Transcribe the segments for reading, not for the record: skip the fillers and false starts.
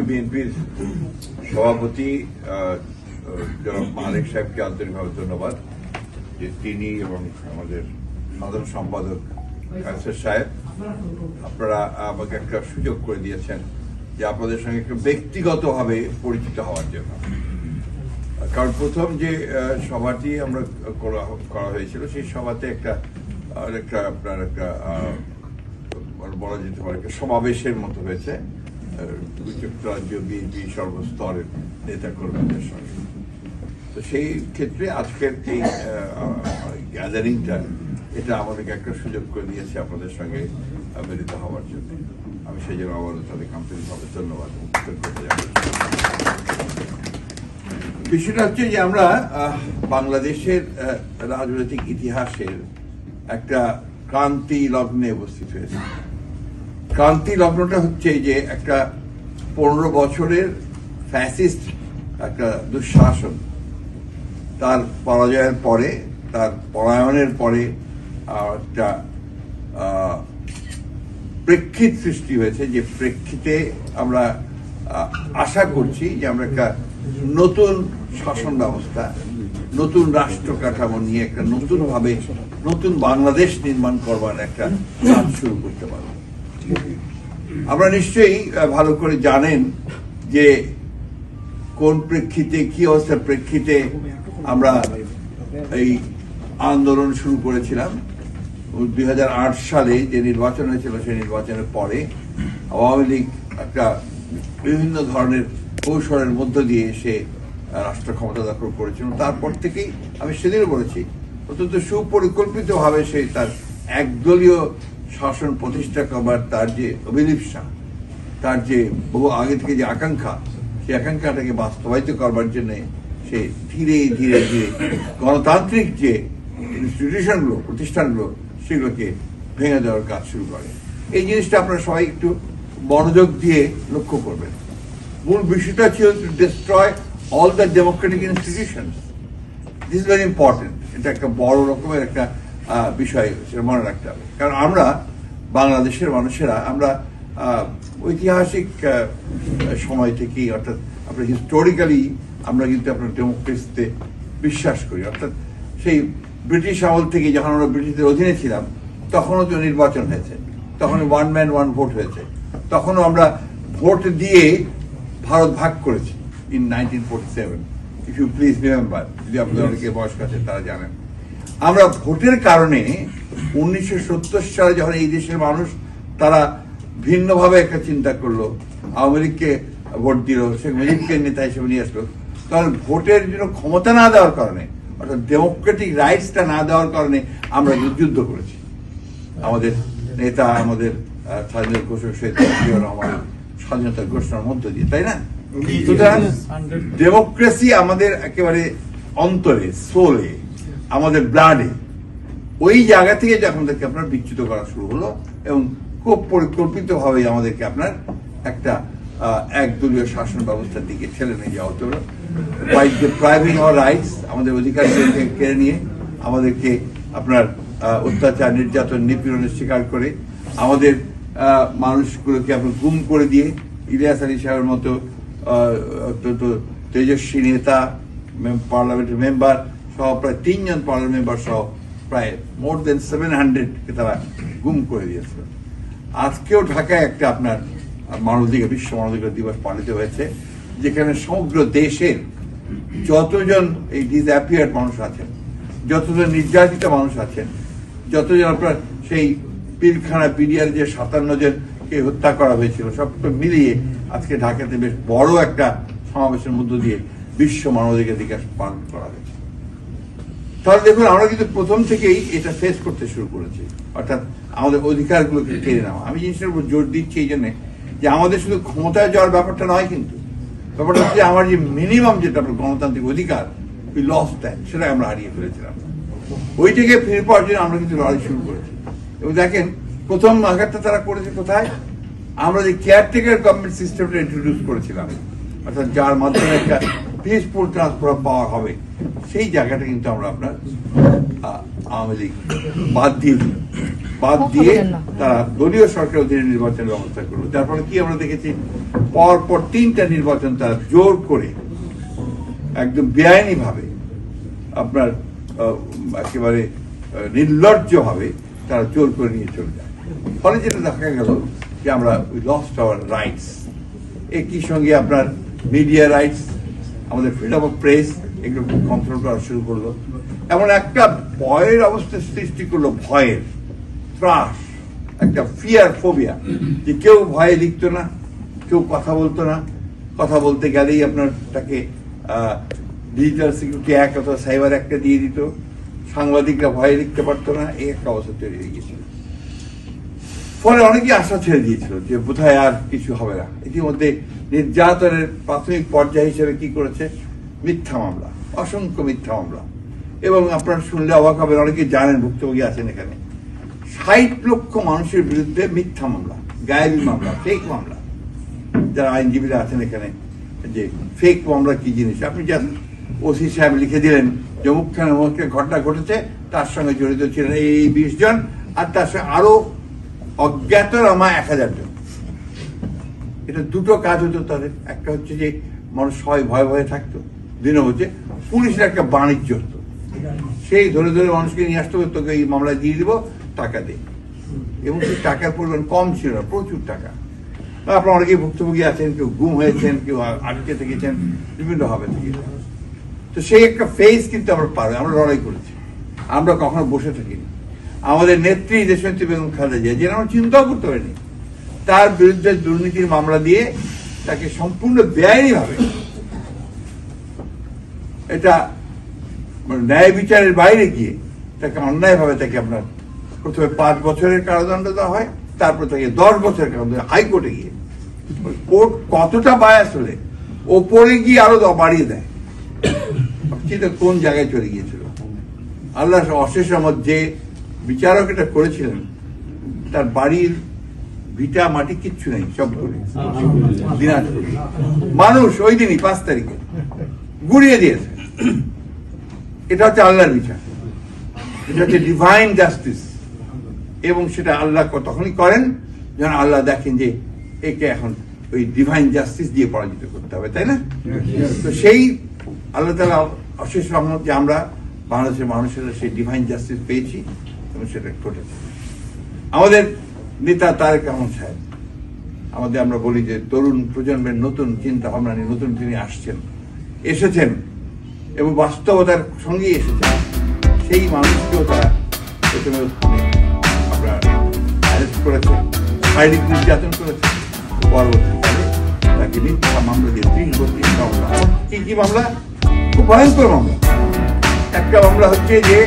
বিএনপির সভাপতি জনাব মালেক সাহেবকে আন্তরিকভাবে ধন্যবাদ যে তিনি এবং আমাদের সাধারণ সম্পাদক কায়সার সাহেব আপনারা আমাকে একটা সুযোগ করে দিয়েছেন যে আপনাদের সঙ্গে একটু ব্যক্তিগতভাবে পরিচিত হওয়ার জন্য। কারণ প্রথম যে সভাটি আমরা করা হয়েছিল সেই সভাতে আপনার একটা বলা যেতে পারে একটা সমাবেশের মতো হয়েছে যুক্তরাজ্য বিএনপি সর্বস্তরের নেতা কর্মীদের সঙ্গে। তো সেই ক্ষেত্রে আজকের এই গ্যাদারিংটা এটা আমাদেরকে একটা সুযোগ করে দিয়েছে আপনাদের সঙ্গে মিলিত হওয়ার জন্য। আমি সেই জন্য আবারও তাদের আন্তরিকভাবে ধন্যবাদ করতে জানাই। বিষয়টা হচ্ছে যে আমরা বাংলাদেশের রাজনৈতিক ইতিহাসের একটা ক্রান্তি লগ্নে উপস্থিত হয়েছে। ক্রান্তি লগ্নটা হচ্ছে যে একটা 15 বছরের ফ্যাসিস্ট একটা দুঃশাসন তার পরাজয়ের পরে, তার পলায়নের পরে একটা প্রেক্ষিত সৃষ্টি হয়েছে, যে প্রেক্ষিতে আমরা আশা করছি যে আমরা একটা নতুন শাসন ব্যবস্থা, নতুন রাষ্ট্র কাঠামো নিয়ে একটা নতুন বাংলাদেশ নির্মাণ করবার একটা কাজ শুরু করতে পারব। আপনারা নিশ্চয়ই ভালো করে জানেন যে কোন প্রেক্ষিতে, কি অবস্থার প্রেক্ষিতে আমরা এই আন্দোলন শুরু করেছিলাম। 2008 সালে যে নির্বাচন হয়েছিল সেই নির্বাচনের পরে আওয়ামী লীগ একটা বিভিন্ন ধরনের কৌশলের মধ্য দিয়ে সে রাষ্ট্র ক্ষমতা দখল করেছিল। তারপর থেকেই আমি সেদিনও বলেছি অত্যন্ত সুপরিকল্পিতভাবে সে তার একদলীয় শাসন প্রতিষ্ঠা করবার তার যে অভিলিপ্সা, তার যে বহু আগে থেকে যে আকাঙ্ক্ষা, সেই আকাঙ্ক্ষাটাকে বাস্তবায়িত করবার জন্য সে ধীরে ধীরে ধীরে গণতান্ত্রিক যে ইনস্টিটিউশনগুলো, প্রতিষ্ঠানগুলো, সেগুলোকে ভেঙে দেওয়ার কাজ শুরু করে। এই জিনিসটা আপনারা সবাই একটু মনোযোগ দিয়ে লক্ষ্য করবেন। মূল বিষয়টা ছিল to destroy all the Democratic institutions. This is very important. এটা একটা বড় রকমের একটা বিষয়, সেটা মনে রাখতে হবে। কারণ আমরা বাংলাদেশের মানুষেরা আমরা ঐতিহাসিক সময় থেকেই, অর্থাৎ আমরা হিস্টোরিক্যালি আমরা কিন্তু আপনার ডেমোক্রেসিতে বিশ্বাস করি। অর্থাৎ সেই ব্রিটিশ আমল থেকে যখন আমরা ব্রিটিশদের অধীনে ছিলাম তখনও তো নির্বাচন হয়েছে, তখন 1 ম্যান 1 ভোট হয়েছে, তখনও আমরা ভোট দিয়ে ভারত ভাগ করেছি in 1947, if you please remember. যদি আপনাদের অনেকে বয়স্ক আছেন তারা জানেন। আমরা ভোটের কারণে 1970 সালে যখন এই দেশের মানুষ তারা ভিন্নভাবে একটা চিন্তা করলো, আওয়ামী লীগকে ভোট দিল, শেখ মুজিবকে নেতা হিসেবে নিয়ে আসলো, তখন ভোটের জন্য ক্ষমতা না দেওয়ার কারণে, অর্থাৎ ডেমোক্রেটিক রাইটসটা না দেওয়ার কারণে আমরা যুদ্ধ করেছি। আমাদের নেতা, আমাদের স্বাধীনতা ঘোষক শহীদ জিয়াউর রহমানের স্বাধীনতা ঘোষণার মধ্য দিয়ে, তাই না? সুতরাং ডেমোক্রেসি আমাদের একেবারে অন্তরে, সোলে, আমাদের ব্লাডে, ওই জায়গা থেকে যখন থেকে আপনার বিচ্যুত করা শুরু হলো এবং খুব পরিকল্পিতভাবে আমাদেরকে আপনার একটা একদলীয় শাসন ব্যবস্থার দিকে ঠেলে নিয়ে যাওয়া হতে হলো। বাই ডিপ্রাইভিং আওয়ার রাইটস, আমাদের অধিকারগুলোকে কেড়ে নিয়ে, আমাদেরকে আপনার অত্যাচার, নির্যাতন, নিপীড়নের শিকার করে, আমাদের মানুষগুলোকে আপনার গুম করে দিয়ে, ইলিয়াস আলী সাহেবের মতো অত্যন্ত তেজস্বী নেতা, পার্লামেন্টের মেম্বার সহ প্রায় 3 জন পার্লামেন্ট মেম্বার সহ প্রায় মোর দেন 700-কে তারা গুম করে দিয়েছিল। আজকেও ঢাকায় একটা আপনার বিশ্ব মানবাধিকার দিবস পালিত হয়েছে, যেখানে সমগ্র দেশের যতজন এই ডিসঅ্যাপিয়ার্ড মানুষ আছেন, যতজন নির্যাতিত মানুষ আছেন, যতজন আপনার সেই পিলখানা পিডিয়ার যে 57 জনকে হত্যা করা হয়েছিল, সবটা মিলিয়ে আজকে ঢাকাতে বেশ বড় একটা সমাবেশের মধ্য দিয়ে বিশ্ব মানবাধিকার দিবস পালন করা হয়েছে। তাহলে দেখুন, আমরা কিন্তু প্রথম থেকেই এটা ফেস করতে শুরু করেছি, অর্থাৎ আমাদের অধিকারগুলোকে কেড়ে নেওয়া। আমি জিনিসটার উপর জোর দিচ্ছি এই জন্যে যে আমাদের শুধু ক্ষমতায় যাওয়ার ব্যাপারটা নয়, কিন্তু ব্যাপারটা হচ্ছে আমার যে মিনিমাম যেটা আপনার গণতান্ত্রিক অধিকার, ওই লস দেন, সেটা আমরা হারিয়ে ফেলেছিলাম। ওইটাকে ফিরে পাওয়ার জন্য আমরা কিন্তু লড়াই শুরু করেছি। এবং দেখেন, প্রথম আঘাতটা তারা করেছে কোথায়? আমরা যে কেয়ারটেকার গভর্নমেন্ট সিস্টেমটা ইন্ট্রোডিউস করেছিলাম, অর্থাৎ যার মাধ্যমে একটা পিসফুল ট্রান্সফার অফ পাওয়ার হবে, সেই জায়গাটা কিন্তু আমরা আপনার আওয়ামী লীগ বাদ দিয়ে দিলাম। বাদ দিয়ে তারা দলীয় সরকার অধীনে নির্বাচনের ব্যবস্থা করলো। যার ফলে কি আমরা দেখেছি, পরপর 3টা নির্বাচন তারা জোর করে একদম বেআইনি ভাবে আপনার একেবারে নির্লজ্জ ভাবে তারা জোর করে নিয়ে চলে যায়। ফলে যেটা দেখা গেল যে আমরা উই লস্ট আওয়ার রাইটস। একই সঙ্গে আপনার মিডিয়া রাইটস, আমাদের ফ্রিডম অফ প্রেস, এগুলো কন্ট্রোল করা শুরু করলো। এমন একটা ভয়ের অবস্থা সৃষ্টি করলো, ভয়ের ত্রাস, একটা ফিয়ার ফোবিয়া, যে কেউ ভয়ে লিখতো না, কেউ কথা বলতো না, কথা বলতে গেলেই আপনার তাকে ডিজিটাল সিকিউরিটি অ্যাক্ট অথবা সাইবার অ্যাক্টটা দিয়ে দিত, সাংবাদিকরা ভয়ে লিখতে পারতো না, এই একটা অবস্থা তৈরি হয়ে গিয়েছিল। ফলে অনেকেই আশা ছেড়ে দিয়েছিল যে বোধহয় আর কিছু হবে না। ইতিমধ্যে নির্যাতনের প্রাথমিক পর্যায় হিসেবে কি করেছে, মিথ্যা মামলা, অসংখ্য মিথ্যা মামলা। এবং আপনারা শুনলে অবাক হবেন, অনেকে জানেন, ভুক্তভোগী আছেন এখানে, 60 লক্ষ মানুষের বিরুদ্ধে মিথ্যা মামলা, গায়েবী মামলা, ফেক মামলা। যারা আইনজীবীরা আছেন এখানে, যে ফেক মামলা কি জিনিস, আপনি জানেন, ওসি সাহেব লিখে দিলেন যে অমুকখানে অমুককে ঘটনা ঘটেছে, তার সঙ্গে জড়িত ছিলেন এই 20 জন, আর তার সঙ্গে আরো অজ্ঞাতনামা 1000 জন। এটা দুটো কাজ হতো তাদের। একটা হচ্ছে যে মানুষ সবাই ভয়ে ভয়ে থাকতো, দুই নম্বর হচ্ছে পুলিশের একটা বাণিজ্য হতো, সেই ধরে ধরে মানুষকে নিয়ে আসতে হবে, তোকে এই মামলায় দিয়ে দিব, টাকা দে। এবং সেই টাকার পরিমাণ কম ছিল না, প্রচুর টাকা। আপনার অনেকেই ভুক্তভোগী আছেন, কেউ গুম হয়েছেন, কেউ আটকে থেকেছেন, বিভিন্ন ভাবে থেকে। তো সেই একটা ফেজ কিন্তু আমরা পারবো, আমরা লড়াই করেছি, আমরা কখনো বসে থাকিনি। আমাদের নেত্রী দেশনেত্রী বেগম খালেদা জিয়া, যেটা আমরা চিন্তাও করতে পারিনি, তার বিরুদ্ধে দুর্নীতির মামলা দিয়ে তাকে সম্পূর্ণ বেআইনি ভাবে, এটা ন্যায় বিচারের বাইরে গিয়ে তাকে অন্যায় ভাবে তাকে আপনার প্রথমে 5 বছরের কারাদণ্ড দেওয়া হয়, তারপর তাকে 10 বছরের কারাদণ্ড, হাইকোর্টে গিয়ে। কোর্ট কতটা বায়াস হলে ওপরে গিয়ে আরো বাড়িয়ে দেয়, সেটা কোন জায়গায় চলে গিয়েছিল। আল্লাহ অশেষ রহমত, যে বিচারক এটা করেছিলেন, তার বাড়ির ভিটা মাটি কিচ্ছু নেই, সব করে দিনাজপুর মানুষ ওই দিনই 5 তারিখে গুড়িয়ে দিয়েছে। এটা হচ্ছে আল্লাহর বিচার, এটা হচ্ছে ডিভাইন জাস্টিস। এবং সেটা আল্লাহ তখনই করেন যখন আল্লাহ দেখেন যে একে এখন ওই ডিভাইন জাস্টিস দিয়ে পরাজিত করতে হবে, তাই না? তো সেই আল্লাহ তাআলা অশেষ রহমত যে আমরা বাংলাদেশের মানুষের সেই ডিভাইন জাস্টিস পেয়েছি এবং সেটা ঘটেছে। আমাদের নেতা তারেক রহমান সাহেব, আমাদের আমরা বলি যে তরুণ প্রজন্মের নতুন চিন্তা ভাবনা নিয়ে নতুন তিনি এসেছেন এবং বাস্তবতার সঙ্গেই এসেছেন। সেই মানুষকেও তারা প্রথমে আমরা অ্যারেস্ট করেছে, শারীরিক নির্যাতন করেছে, পরবর্তীকালে তাকে মিথ্যা মামলা দিয়ে 30 মামলা। কি মামলা? খুব ভয়ঙ্কর মামলা। একটা মামলা হচ্ছে যে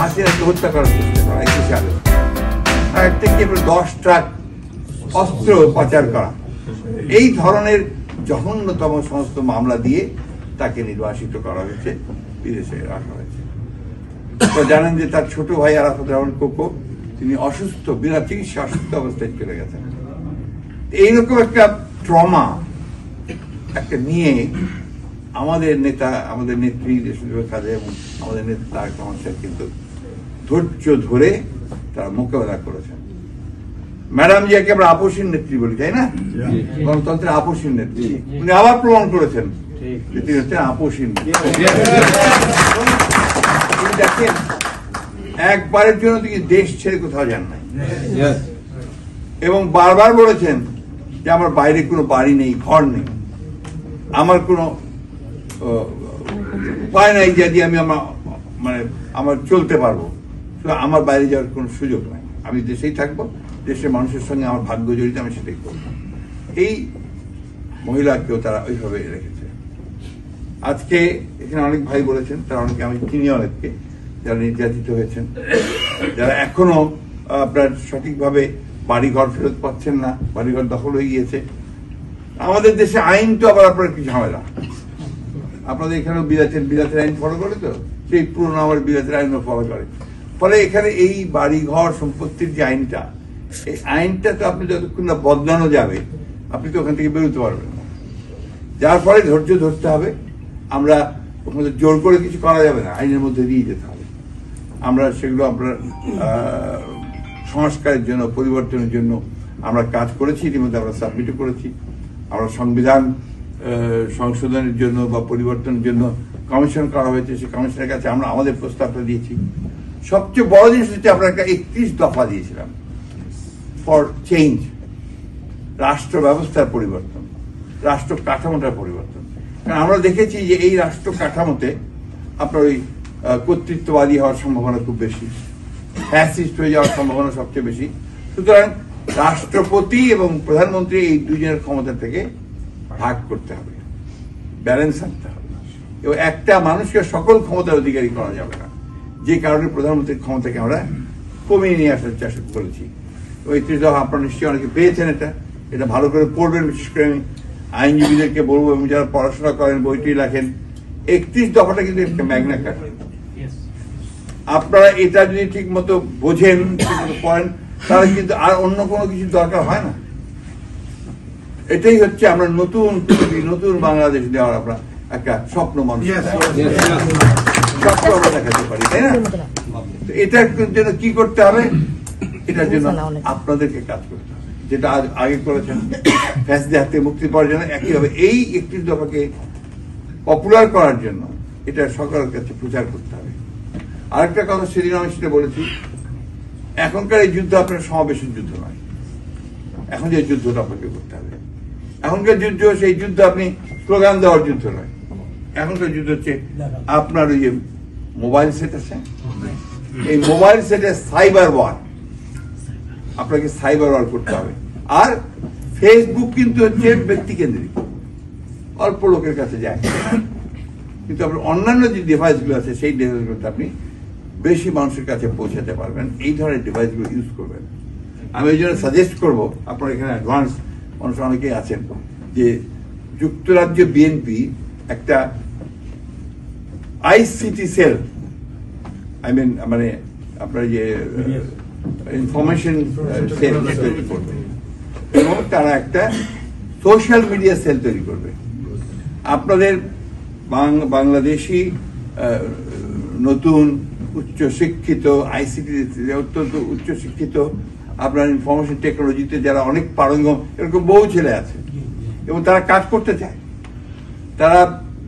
হাসিনাকে হত্যা করার চেষ্টা করা, 21 সালে। আর একটা কি 10 ট্রাক অস্ত্র পাচার করা। এই ধরনের জঘন্যতম সমস্ত মামলা দিয়ে তাকে নির্বাসিত করা হয়েছে, বিদেশে রাখা হয়েছে। তো জানেন যে তার ছোট ভাই আরাফাত রহমান কোকো, তিনি অসুস্থ, বিনা চিকিৎসা অসুস্থ অবস্থায় চলে গেছেন। এইরকম একটা ট্রমা একটা নিয়ে আমাদের নেতা, আমাদের নেত্রী দেশনেত্রী খালেদা এবং আমাদের নেতা তারেক রহমান সাহেব কিন্তু ধৈর্য ধরে তারা মোকাবেলা করেছেন। ম্যাডাম জিয়াকে আমরা আপসীন নেত্রী বলি, তাই না? গণতন্ত্রের আপসীন নেত্রী। উনি আবার প্রমাণ করেছেন যে তিনি হচ্ছেন আপসীন। দেখেন, একবারের জন্য তিনি দেশ ছেড়ে কোথাও যান নাই এবং বারবার বলেছেন যে আমার বাইরে কোনো বাড়ি নেই, ঘর নেই, আমার কোনো উপায় নাই যদি আমি আমার চলতে পারবো, আমার বাইরে যাওয়ার কোনো সুযোগ নাই, আমি দেশেই থাকবো, দেশের মানুষের সঙ্গে আমার ভাগ্য জড়িত, আমি সেটাই করবো। এই মহিলাকেও তারা ওইভাবে রেখেছে। আজকে এখানে অনেক ভাই বলেছেন, তারা অনেকে, আমি চিনি অনেককে, যারা নির্যাতিত হয়েছেন, যারা এখনো আপনার সঠিকভাবে বাড়িঘর ফেরত পাচ্ছেন না, বাড়িঘর দখল হয়ে গিয়েছে। আমাদের দেশে আইন তো আবার আপনার কি ঝামেলা, আপনাদের এখানেও বিলাতের আইন ফলো করে, তো সেই পুরোনো আমার বিলাতের আইনও ফলো করে। ফলে এখানে এই বাড়িঘর সম্পত্তির যে আইনটা, এই আইনটা তো আপনি যতক্ষণ না বদলানো যাবে, আপনি তো ওখান থেকে বেরোতে পারবেন না। যার ফলে ধৈর্য ধরতে হবে। আমরা ওখানে জোর করে কিছু করা যাবে না, আইনের মধ্যে দিয়ে যেতে হবে। আমরা সেগুলো আপনার সংস্কারের জন্য, পরিবর্তনের জন্য আমরা কাজ করেছি, ইতিমধ্যে আমরা সাবমিটও করেছি। আমরা সংবিধান সংশোধনের জন্য বা পরিবর্তনের জন্য কমিশন করা হয়েছে, সেই কমিশনের কাছে আমরা আমাদের প্রস্তাবটা দিয়েছি। সবচেয়ে বড় জিনিস হচ্ছে আমরা একটা 31 দফা দিয়েছিলাম ফর চেঞ্জ, রাষ্ট্র ব্যবস্থার পরিবর্তন, রাষ্ট্র কাঠামোটার পরিবর্তন। কারণ আমরা দেখেছি যে এই রাষ্ট্র কাঠামোতে আপনার ওই কর্তৃত্ববাদী হওয়ার সম্ভাবনা খুব বেশি, ফ্যাসিস্ট হয়ে যাওয়ার সম্ভাবনা সবচেয়ে বেশি। সুতরাং রাষ্ট্রপতি এবং প্রধানমন্ত্রী এই দুজনের ক্ষমতা থেকে ভাগ করতে হবে, ব্যালেন্স আনতে হবে, এবং একটা মানুষকে সকল ক্ষমতার অধিকারী করা যাবে না, যে কারণে প্রধানমন্ত্রীর ক্ষমতাকে আমরা কমিয়ে নিয়ে আসার চেষ্টা করেছি। ওই 31 দফা আপনারা নিশ্চয়ই অনেকে পেয়েছেন, এটা ভালো করে পড়বেন। বিশেষ করে আমি আইনজীবীদেরকে বলবো এবং যারা পড়াশোনা করেন, বইটি লেখেন, 31 দফাটা কিন্তু একটা ম্যাগনা কার্টা। আপনারা এটা যদি ঠিক মতো বোঝেন, ঠিক মতো পড়েন, তাহলে কিন্তু আর অন্য কোনো কিছু দরকার হয় না। এটাই হচ্ছে আমরা নতুন পৃথিবী, নতুন বাংলাদেশ দেওয়ার আমরা একটা স্বপ্ন মানুষ স্বপ্ন আমরা দেখাতে পারি, তাই না? এটার জন্য কি করতে হবে? এটার জন্য আপনাদেরকে কাজ করতে হবে, যেটা আগে করেছেন ফ্যাসিবাদের হাত থেকে মুক্তি পাওয়ার জন্য। একইভাবে এই 31 দফাকে পপুলার করার জন্য এটা সরকারের কাছে প্রচার করতে হবে। আরেকটা কথা সেদিন আমি সেটা বলেছি, এখনকার এই যুদ্ধ আপনার সমাবেশের যুদ্ধ নয়। এখন যে যুদ্ধটা আপনাকে করতে হবে, এখনকার যুদ্ধ সেই যুদ্ধ আপনি স্লোগান দেওয়ার যুদ্ধ নয়। এখনকার যুদ্ধ হচ্ছে আপনার ওই যে মোবাইল সেট আছে, এই মোবাইল সেটে সাইবার ওয়ার, আপনাকে সাইবার ওয়ার করতে হবে। আর ফেসবুক কিন্তু হচ্ছে ব্যক্তি কেন্দ্রিক, অল্প লোকের কাছে যায়, কিন্তু আপনার অন্যান্য যে ডিভাইসগুলো আছে সেই ডিভাইসগুলোতে আপনি বেশি মানুষের কাছে পৌঁছাতে পারবেন। এই ধরনের ডিভাইসগুলো ইউজ করবেন। আমি এই জন্য সাজেস্ট করবো, আপনার এখানে অ্যাডভান্স মানুষ অনেকেই আছেন, যে যুক্তরাজ্য বিএনপি একটা আইসিটি সেল, মানে আপনার যে ইনফরমেশন সেল তৈরি করবে, এবং তারা একটা সোশ্যাল মিডিয়া সেল তৈরি করবে। আপনাদের বাংলাদেশি নতুন উচ্চ শিক্ষিত, আইসিটি অত্যন্ত উচ্চ শিক্ষিত, আপনার ইনফরমেশন টেকনোলজিতে যারা অনেক পারঙ্গম, এরকম বহু ছেলে আছে, এবং তারা কাজ করতে চায়, তারা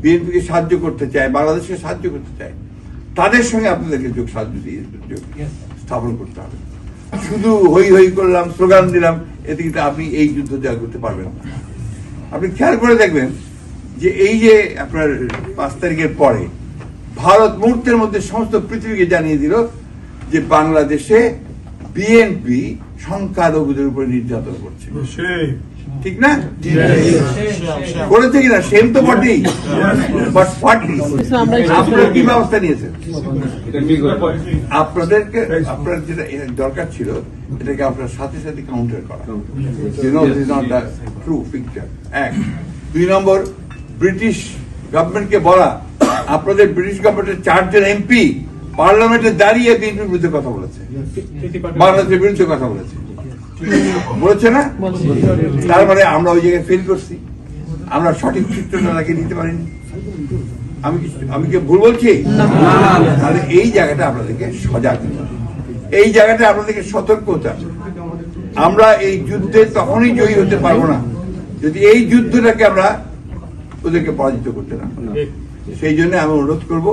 বিএনপিকে সাহায্য করতে চায়, বাংলাদেশকে সাহায্য করতে চায়। তাদের সঙ্গে আপনাদেরকে যোগ স্থাপন করতে হবে। শুধু হই হই করলাম, স্লোগান দিলাম, এতে কিন্তু আপনি এই যুদ্ধ জয় করতে পারবেন না। আপনি খেয়াল করে দেখবেন যে এই যে আপনার 5 তারিখের পরে ভারত মুহূর্তের মধ্যে সমস্ত পৃথিবীকে জানিয়ে দিল যে বাংলাদেশে বিএনপি সংখ্যালঘুদের উপরে নির্যাতন করছে, ঠিক না? করেছে কিনা? সেম তো বটেই, বাট আপনারা কি ব্যবস্থা নিয়েছেন? আপনাদেরকে, আপনার যেটা দরকার ছিল, এটাকে আপনার সাথে সাথে কাউন্টার করা, ট্রু পিকচার। 1 2 নম্বর, ব্রিটিশ গভর্নমেন্টকে বলা, আপনাদের ব্রিটিশ গভর্নমেন্টের 4 জন এমপি পার্লামেন্টে দাঁড়িয়ে বিএনপির বিরুদ্ধে কথা বলেছে, বাংলাদেশের বিরুদ্ধে কথা বলেছে, বলেছে না? তার মানে আমরা ওই জায়গায় ফেল করছি, আমরা সঠিক চিত্রটা লাগিয়ে দিতে পারিনি। আমি কি ভুল বলছি? তাহলে এই জায়গাটা আপনাদেরকে সজাগ হতে হবে, এই জায়গাটা আপনাদেরকে সতর্ক হতে হবে। আমরা এই যুদ্ধে তখনই জয়ী হতে পারবো না যদি এই যুদ্ধটাকে আমরা ওদেরকে পরাজিত করতে না। সেই জন্য আমি অনুরোধ করব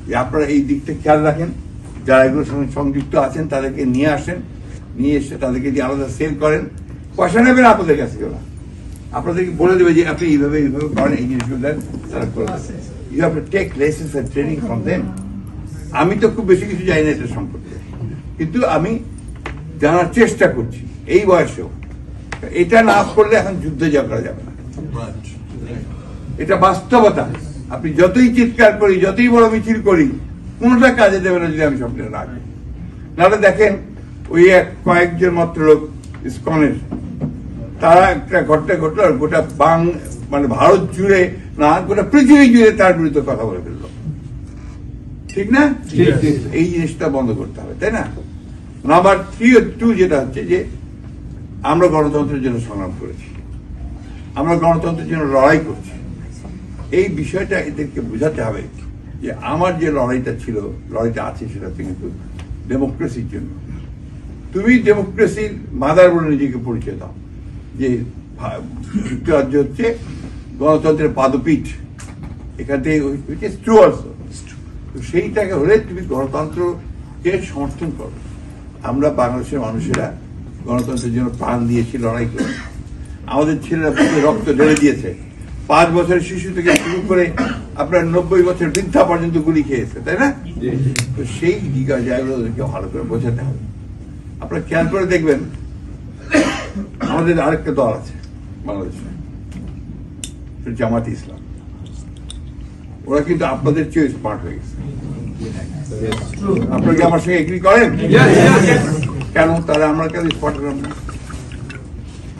যে আপনারা এই দিকটা খেয়াল রাখেন, যারা এগুলোর সঙ্গে সংযুক্ত আছেন তাদেরকে নিয়ে আসেন, নিয়ে এসে তাদেরকে দিয়ে আলাদা সেল করেন। পয়সা নেবেন আপনাদের কাছে, ওরা আপনাদেরকে বলে দেবে যে আপনি এইভাবে এইভাবে করেন, এই জিনিসগুলো দেন, তারা করে দেবে। You have to take lessons and training from them. আমি তো খুব বেশি কিছু জানি না এটা সম্পর্কে, কিন্তু আমি জানার চেষ্টা করছি এই বয়সেও। এটা না করলে এখন যুদ্ধ জয় করা যাবে না, এটা বাস্তবতা। আপনি যতই চিৎকার করি, যতই বড় মিছিল করি, কোনটা কাজে দেবে না যদি আমি স্বপ্নে রাখি। নাহলে দেখেন ওই কয়েকজন মাত্র লোক ইসকনের, তারা একটা ঘটনা ঘটলো, আর গোটা মানে ভারত জুড়ে না, গোটা পৃথিবী জুড়ে তার বিরুদ্ধে কথা বলে ফেললো, ঠিক না? এই জিনিসটা বন্ধ করতে হবে, তাই না? নাম্বার 2 যেটা হচ্ছে যে আমরা গণতন্ত্রের জন্য সংগ্রাম করেছি, আমরা গণতন্ত্রের জন্য লড়াই করছি। এই বিষয়টা এদেরকে বোঝাতে হবে যে আমার যে লড়াইটা ছিল, লড়াইটা আছে, সেটা কিন্তু ডেমোক্রেসির জন্য, তুমি ডেমোক্রেসির মাদার বলে নিজেকে পরিচয় দাও, যে যুক্তরাজ্য হচ্ছে গণতন্ত্রের পাদপীঠ, এখান থেকে সেইটাকে হলে তুমি গণতন্ত্রকে সমর্থন করো। আমরা বাংলাদেশের মানুষেরা গণতন্ত্রের জন্য প্রাণ দিয়েছি, লড়াই করে, আমাদের ছেলেরা রক্ত ঢেলে দিয়েছে, 5 বছরের শিশু থেকে শুরু করে আপনার 90 বছর বৃদ্ধা পর্যন্ত গুলি খেয়েছে, তাই না? তো সেই জায়গাগুলোকে ভালো করে বোঝাতে হবে। আপনারা খেয়াল করে দেখবেন, আমাদের আরেকটা দল আছে বাংলাদেশে, জামাতে ইসলাম। ওরা কিন্তু আপনাদের চেয়ে স্মার্ট হয়ে গেছে। আপনারা কি আমার সঙ্গে এগ্রি করেন? কেন তারা আমরা কেন স্মার্ট হলাম না?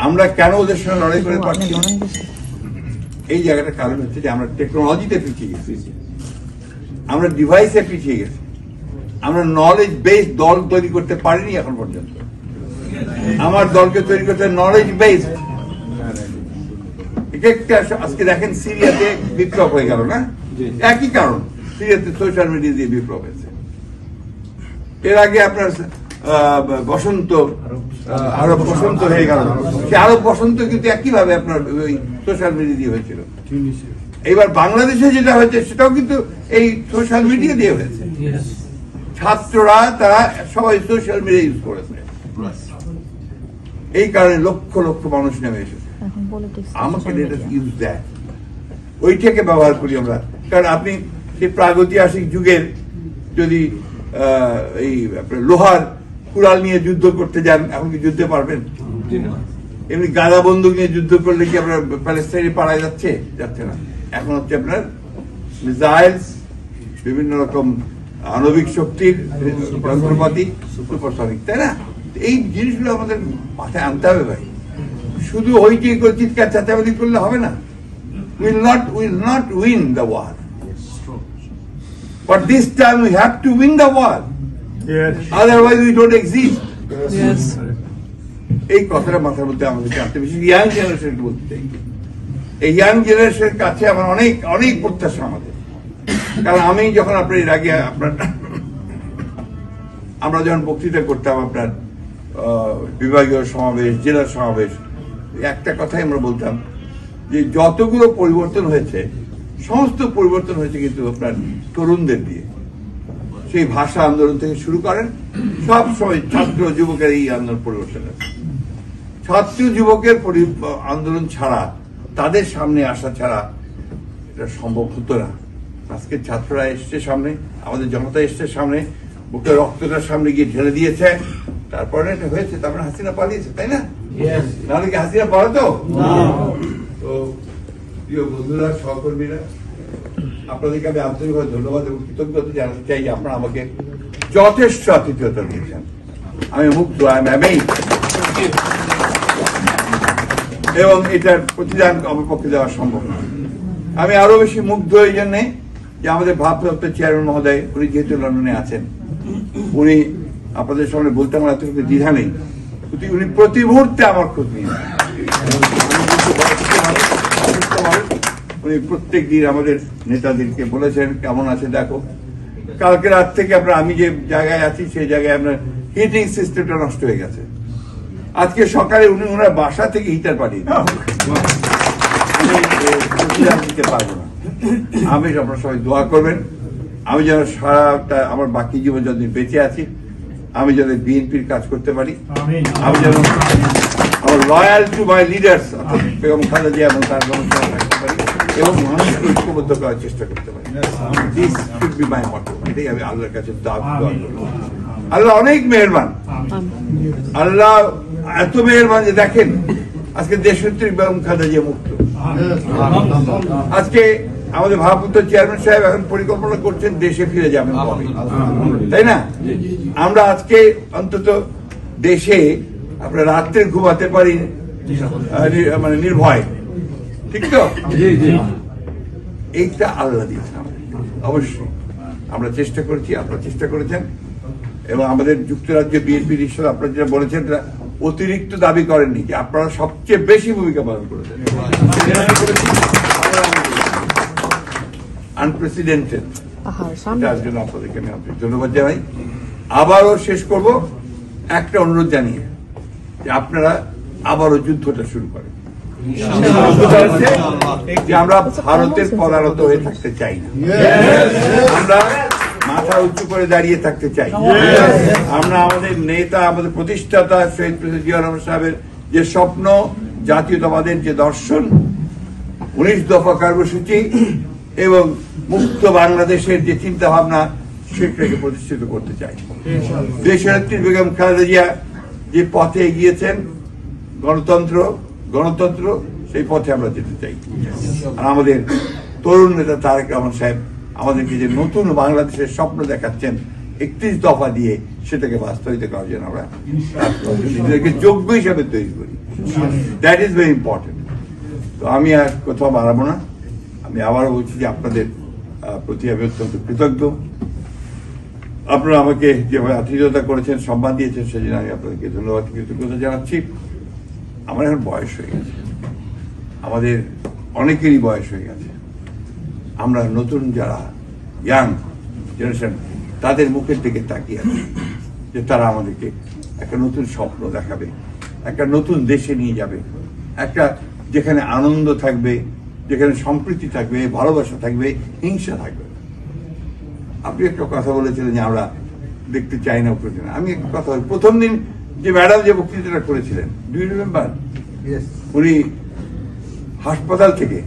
আমরা কেন ওদের সঙ্গে লড়াই করে পারছি? এই জায়গাটার কারণ হচ্ছে যে আমরা টেকনোলজিতে পিছিয়ে গেছি, আমরা ডিভাইসে পিছিয়ে গেছি, আমরা নলেজ বেসড দল তৈরি করতে পারিনি এখন পর্যন্ত। আমার দলকে তৈরি করতে নলেজ বেসড। আজকে দেখেন সিরিয়াতে বিপ্লব হয়ে গেল না? একই কারণ, সিরিয়াতে সোশ্যাল মিডিয়া দিয়ে বিপ্লব হয়েছে। এর আগে আপনার বসন্ত, আরব বসন্ত হয়ে গেল, সে আরব বসন্ত কিন্তু একইভাবে আপনার ওই সোশ্যাল মিডিয়া দিয়ে হয়েছিল। এবার বাংলাদেশে যেটা হয়েছে সেটাও কিন্তু এই সোশ্যাল মিডিয়া দিয়ে হয়েছে। ছাত্ররা তারা সবাই সোশ্যাল মিডিয়া ইউজ করেছে, এই কারণে লক্ষ লক্ষ মানুষ নেমে এসেছে। আমাকে ইউজ দেয়, ওইটাকে ব্যবহার করি আমরা। কারণ আপনি সেই প্রাগৈতিহাসিক যুগের যদি এই লোহার কুড়াল নিয়ে যুদ্ধ করতে যান, এখন কি যুদ্ধে পারবেন? এমনি গাদা বন্দুক নিয়ে যুদ্ধ করলে কি আপনার প্যালেস্টাইনে পাড়ায় যাচ্ছে? যাচ্ছে না। এখন হচ্ছে আপনার মিসাইলস, বিভিন্ন রকম আণবিক শক্তির যন্ত্রপাতি, সুপারসনিক, তাই না? এই জিনিসগুলো আমাদের মাথায় আনতে হবে ভাই। শুধু ওইটি করে চিৎকার চাচাবাদি করলে হবে না। will not win the war, but this time we have to win the war. Yes. Otherwise we don't exist. Yes. এই কথাটা মাথার মধ্যে আমাদের জানতে, বেশি ইয়াং জেনারেশনকে বলতে চাই। এই ইয়াং জেনারেশনের কাছে আমার অনেক অনেক প্রত্যাশা আমাদের। কারণ আমি যখন আপনার এর আগে আমরা যখন বক্তৃতা করতাম আপনার বিভাগীয় সমাবেশ, জেলার সমাবেশ, একটা কথাই আমরা বলতাম যে যতগুলো পরিবর্তন হয়েছে সমস্ত পরিবর্তন হয়েছে কিন্তু আপনার তরুণদের দিয়ে। সেই ভাষা আন্দোলন থেকে শুরু করেন, সব সময় ছাত্র যুবকের এই আন্দোলন পরিবর্তন আছে। ছাত্র যুবকের আন্দোলন ছাড়া, তাদের সামনে আসা ছাড়া এটা সম্ভব হতো না। আজকে ছাত্ররা এসছে সামনে, আমাদের জনতা এসছে সামনে, বুকের রক্তটার সামনে গিয়ে ঢেলে দিয়েছে, তারপরে এটা হয়েছে। তারপরে হাসিনা পালিয়েছে, তাই না? নাহলে কি হাসিনা পালাতো? তো প্রিয় বন্ধুরা, সহকর্মীরা, আপনাদেরকে আমি আন্তরিকভাবে ধন্যবাদ এবং কৃতজ্ঞতা জানাতে চাই যে আপনারা আমাকে যথেষ্ট আতিথ্যতা দিয়েছেন। আমি মুগ্ধ, এবং এটার প্রতিদান আমার পক্ষে দেওয়া সম্ভব না। আমি আরো বেশি মুগ্ধ এই জন্যে যে আমাদের ভারপ্রাপ্ত চেয়ারম্যান মহোদয়, উনি যেহেতু লন্ডনে আছেন, উনি আপনাদের সামনে বলতে আমার এত দ্বিধা নেই, উনি প্রতি মুহূর্তে আমার খোঁজ নিয়ে, উনি প্রত্যেক দিন আমাদের নেতাদেরকে বলেছেন কেমন আছে দেখো। কালকে রাত থেকে আমি যে জায়গায় আছি সেই জায়গায় আপনার হিটিং সিস্টেমটা নষ্ট হয়ে গেছে। আজকে সকালে উনি ওনার বাসা থেকে হিটার পাঠিয়ে দিতে পারবো না। আমি আপনারা সবাই দোয়া করবেন, আমি যেন সারাটা আমার বাকি জীবন যতদিন বেঁচে আছি আমি যেন বিএনপির কাজ করতে পারি, আমি যেন আমার loyal to my leaders Begum Khaleda Zia এবং তার গণসংখ্যা থাকতে পারি এবং মানুষকে ঐক্যবদ্ধ করার চেষ্টা করতে পারি। দিস শুড বি মাই মটো। এটাই আমি আল্লাহর কাছে দোয়া করব। আল্লাহ অনেক মেহেরবান, আল্লাহ এত মেহেরবান যে দেখেন আজকে দেশনেত্রী বেগম খালেদা জিয়া মুক্ত। আজকে আমাদের ভারপ্রাপ্ত চেয়ারম্যান সাহেব এখন পরিকল্পনা করছেন দেশে ফিরে যাবেন কবে, তাই না? আমরা আজকে অন্তত দেশে আমরা রাত্রে ঘুমাতে পারি মানে নির্ভয়, ঠিক তো? এইটা আল্লাহ দিয়েছেন আমাদের। অবশ্যই আমরা চেষ্টা করেছি, আপনারা চেষ্টা করেছেন, এবং আমাদের যুক্তরাজ্য বিএনপির হিসেবে আপনারা যেটা বলেছেন অতিরিক্ত দাবি করেননি, যে আপনারা সবচেয়ে বেশি ভূমিকা পালন করেছেন, আনপ্রেসিডেন্টেড। তার জন্য আপনাদেরকে আমি ধন্যবাদ জানাই। আবারও শেষ করব একটা অনুরোধ জানিয়ে যে আপনারা আবারও যুদ্ধটা শুরু করেন। যে আমরা ভারতের পদানত হয়ে থাকতে চাই না, আমরা মাথা উঁচু করে দাঁড়িয়ে থাকতে চাই। আমরা আমাদের নেতা, আমাদের প্রতিষ্ঠাতা শহীদ প্রেসিডেন্ট জিয়া রহমান সাহেবের যে স্বপ্ন, জাতীয়তাবাদের যে দর্শন, 19 দফা কর্মসূচি এবং মুক্ত বাংলাদেশের যে চিন্তা ভাবনা, সেটাকে প্রতিষ্ঠিত করতে চাই। দেশনেত্রী বেগম খালেদা জিয়া যে পথে এগিয়েছেন, গণতন্ত্র সেই পথে আমরা যেতে চাই। আর আমাদের তরুণ নেতা তারেক রহমান সাহেব আমাদেরকে যে নতুন বাংলাদেশের স্বপ্ন দেখাচ্ছেন 31 দফা দিয়ে, সেটাকে বাস্তবায়িত করার জন্য আমরা নিজেদেরকে যোগ্য হিসাবে তৈরি করি। That is very important. তো আমি আর কোথাও বাড়াবো না। আমি আবারও বলছি যে আপনাদের প্রতি আমি অত্যন্ত কৃতজ্ঞ। আপনারা আমাকে যেভাবে আতিথেয়তা করেছেন, সম্মান দিয়েছেন, সেজন্য আমি আপনাদেরকে ধন্যবাদ, কৃতজ্ঞতা জানাচ্ছি। আমার এখন বয়স হয়ে গেছে, আমাদের অনেকেরই বয়স হয়ে গেছে। আমরা নতুন যারা ইয়াং জেনারেশন, তাদের মুখের দিকে তাকিয়ে আছি যে তারা আমাদেরকে একটা নতুন স্বপ্ন দেখাবে, একটা নতুন দেশে নিয়ে যাবে, একটা যেখানে আনন্দ থাকবে, যেখানে সম্প্রীতি থাকবে, ভালোবাসা থাকবে, হিংসা থাকবে। আপনি একটা কথা বলেছিলেন যে আমরা দেখতে চাই না উপরে। আমি একটা কথা বলি, প্রথম দিন যে ম্যাডাম যে বক্তৃতাটা করেছিলেন, ডু ইউ রিমেম্বার? উনি হাসপাতাল থেকে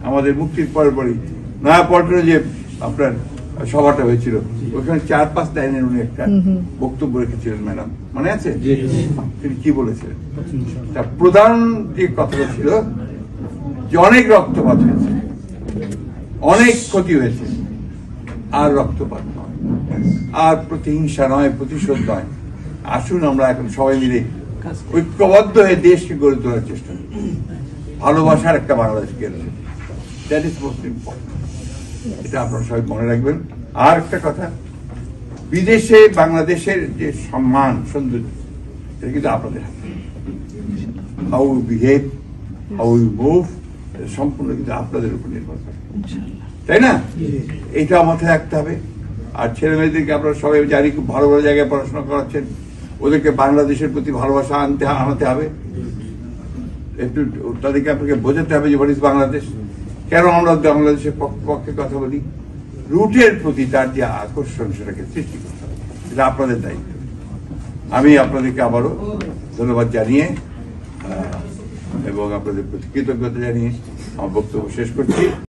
আমাদের মুক্তির পরপরই নয়াপল্টনে যে আপনার সভাটা হয়েছিল, ওখানে 4-5 লাইনের উনি একটা বক্তব্য রেখেছিলেন ম্যাডাম, মনে আছে? তিনি কি বলেছিলেন? তার প্রধান যে কথাটা ছিল যে অনেক রক্তপাত হয়েছে, অনেক ক্ষতি হয়েছে, আর রক্তপাত নয়, আর প্রতিহিংসা নয়, প্রতিশোধ নয়। আসুন আমরা এখন সবাই মিলে ঐক্যবদ্ধ হয়ে দেশকে গড়ে তোলার চেষ্টা করি, ভালোবাসার একটা বাংলাদেশ গড়ে। That is most important. এটা আপনারা সবাই মনে রাখবেন। আর একটা কথা, বিদেশে বাংলাদেশের যে সম্মান, সৌন্দর্য, এটা কিন্তু আপনাদের হাতে। How you behave, how you move, সম্পূর্ণ কিন্তু আপনাদের উপর নির্ভর করে, তাই না? এটা মাথায় রাখতে হবে। আর ছেলে মেয়েদেরকে আপনারা সবাই জানি খুব ভালো ভালো জায়গায় পড়াশোনা করাচ্ছেন, ওদেরকে বাংলাদেশের প্রতি ভালোবাসা আনাতে হবে। একটু তাদেরকে আপনাকে বোঝাতে হবে যে হোয়াট ইজ বাংলাদেশ, কেন আমরা বাংলাদেশের পক্ষে কথা বলি। রুটের প্রতি তার যে আকর্ষণ, সেটাকে সৃষ্টি করতে হবে। এটা আপনাদের দায়িত্ব। আমি আপনাদেরকে আবারও ধন্যবাদ জানিয়ে এবং আপনাদের প্রতি কৃতজ্ঞতা জানিয়ে আমার বক্তব্য শেষ করছি।